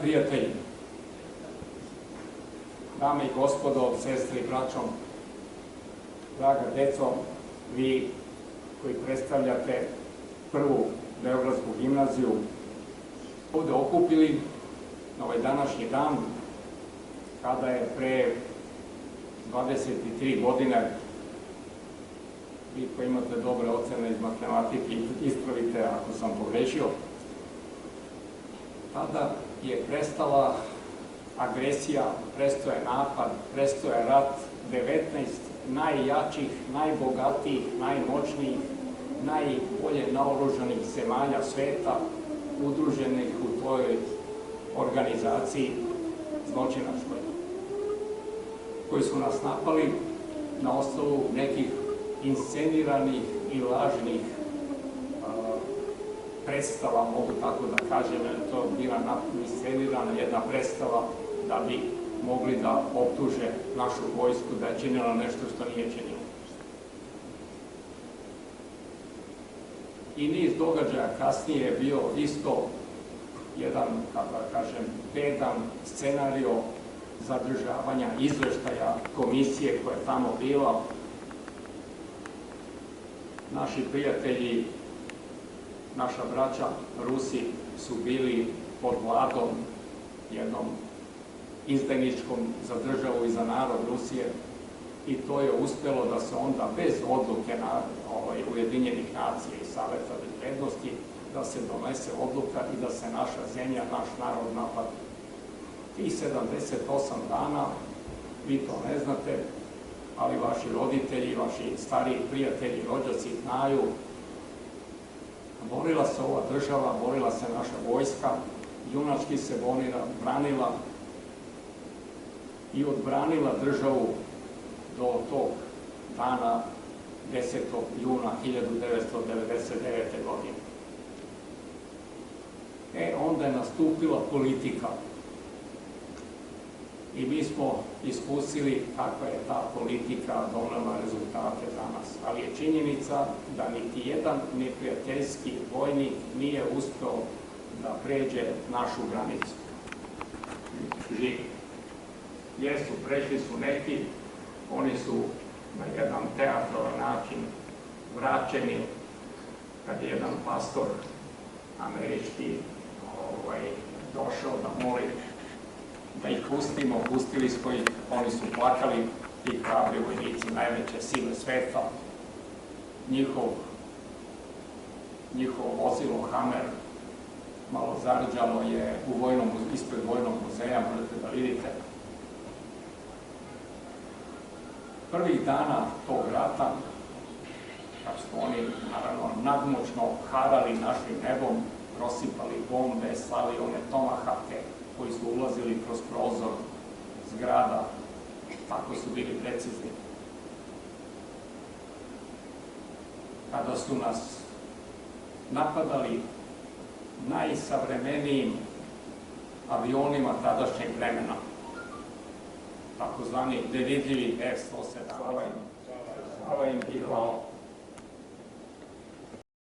prijatelji, dame i gospodo, sestre i braćo, draga deco, vi koji predstavljate prvu Beogradsku gimnaziju, ovde okupili na ovaj današnji dan, kada je pre 23 godine, vi koji imate dobre ocene iz matematike, ispravite ako sam pogrešio, tada je prestala agresija, prestao je napad, prestao je rat 19 najjačih, najbogatijih, najmoćnijih, najbolje naoružanih zemalja sveta, udruženih u toj organizaciji zločinačkoj, koji su nas napali na osnovu nekih insceniranih i lažnih predstava, mogu tako da kažem, to je bila inscenirana jedna predstava da bi mogli da optuže našu vojsku da je činila nešto što nije činila. I niz događaja kasnije je bio isto jedan, kako da kažem, bedan scenario zadržavanja izveštaja komisije koja je tamo bila. Naši prijatelji, naša braća Rusi su bili pod vladom jednom izdajničkom za državu i za narod Rusije i to je uspelo da se onda bez odluke Ujedinjenih nacija i Saveta bezbednosti da se donese odluka i da se naša zemlja, naš narod napada. Tih 78 dana, vi to ne znate, ali vaši roditelji, vaši stariji prijatelji, rođaci znaju, borila se ova država, borila se naša vojska, junački se branila i odbranila državu do tog dana 10. juna 1999. godine. Onda je nastupila politika i mi smo iskusili kakva je ta politika donela rezultate danas. Ali je činjenica da niti jedan neprijateljski vojnik nije uspeo da pređe našu granicu. Živi. Jesu, prešli su neki, oni su na jedan teatralan način vraćeni kad je jedan pastor američki došao da moli da ih pustimo, pustili smo ih, oni su plakali, ti hrabri vojnici, najveće sile sveta, njihovo vozilo Hammer malo zarđalo je ispred vojnog muzeja, možete da vidite. Prvih dana tog rata, kad su oni, naravno, nadmoćno harali našim nebom, prosipali bombe, slali one tomahawke koji su ulazili kroz prozor zgrada, tako su bili precizni. Kada su nas napadali najsavremenijim avionima tadašnjeg vremena, takozvani nevidljivi F-117. Hvala im i hvala.